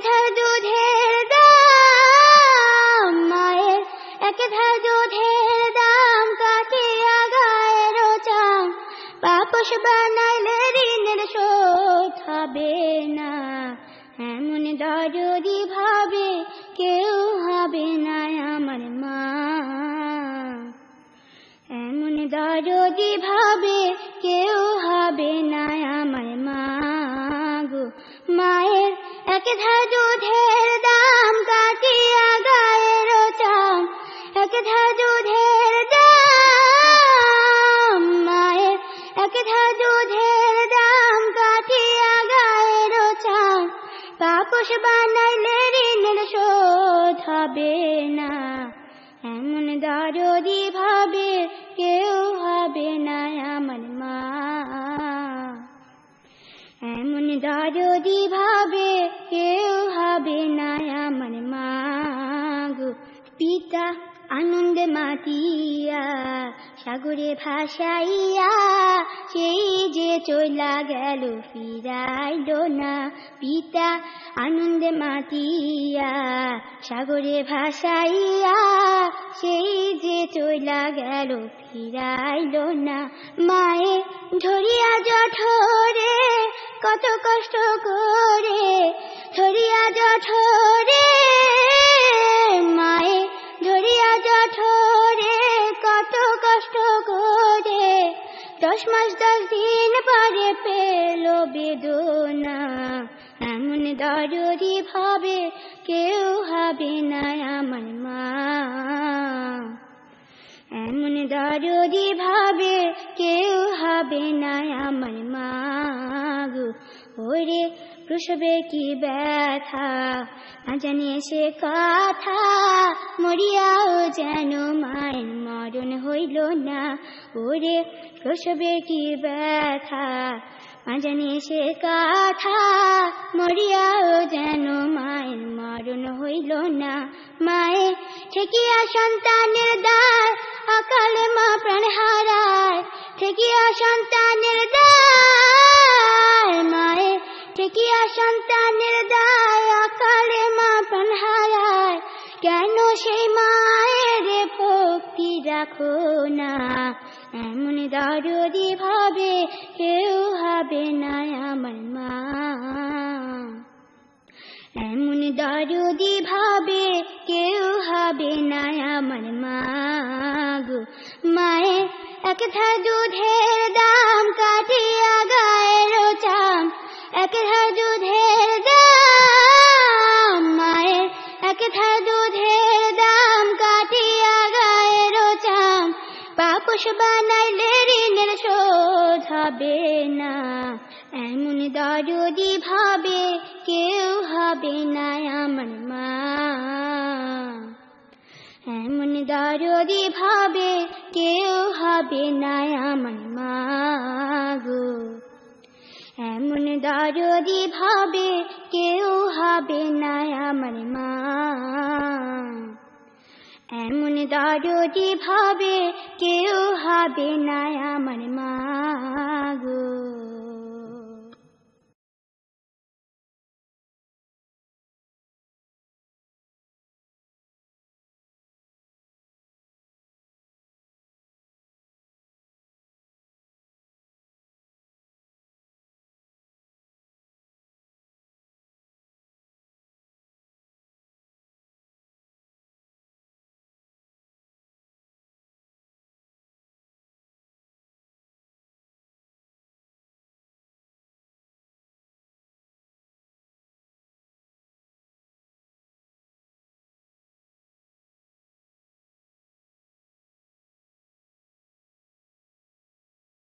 ধার দুধের দাম, মায়ের এক ধার দুধের দাম কাটিয়া গায়ের চাম, পাপোশ বানাইলে ঋণের শোধ হবে না। এমন দরদি ভাবে কেউ হবে না আমার মা, এমন দরদি ভাবে কেউ হবে না আমার মা গো। মায়ের এক ধার দুধের দাম কাটিয়া গায়ের চাম, এক ধার দুধের দাম, মায়ের এক ধার দুধের দাম কাটিয়া গায়ের চাম, পাপোশ বানাইলে ঋণের শোধ হবে না। এমন দরদি ভাবে কেউ হবে না আমার মা, এমন দরদি ভাবে কেউ হবে না আমার মা গো। পিতা আনন্দে মাতিয়া সাগরে ভাসাইয়া, সেই যে চইলা গেল ফিরাইল না। পিতা আনন্দে মাতিয়া সাগরে ভাসাইয়া, সেই যে চইলা গেল ফিরাইল না। মায়ে ধরিয়া জঠরে কত কষ্ট করে, ধরিয়া জঠরে, মায়ে ধরিয়া জঠরে কত কষ্ট করে, 10 মাস 10 দিন পরে পেল বেদনা। এমন দরদি ভাবে কেউ হবে না আমার মা, এমন দরদি ভাবে কেউ হবে না আমার মা গো। ওরে প্রসবে কি ব্যথা না জানি সে কথা, মরিয়াও যেন মায়ের মরণ হইল না। ওরে প্রসবে কি ব্যথা না জানি সে কথা, মরিয়াও যেন মায়ের মরণ হইল না। মায়ে ঠেকিয়া সন্তানের দায় অকালে মা প্রাণ হারায়, ঠেকিয়া সন্তানের দায়, মায়ে ঠেকিয়া সন্তানের দায় অকালে মা প্রাণ হারায়। কেন সেই মায়ের ভক্তি রাখো না, এমন দরদি ভাবে কেউ হবে না আমার মা, এমন দরদি ভাবে কেউ হবে না আমার মা গো। মায়ে এক ধার দুধের দাম কাটিয়া গায়ের চাম, এক ধার দুধের দাম, মায়ের এক ধার দুধের দাম কাটিয়া গায়ের চাম, পাপোশ বানাইলে ঋণের শোধ হবে না। এমন দরদি ভাবে কেউ হবে না আমার মা, এমন দরদি ভাবে কেউ হবে না আমার মা গো, এমন দরদি ভাবে কেউ হবে না আমার মা, এমন দরদি ভাবে কেউ হবে না আমার মা গো।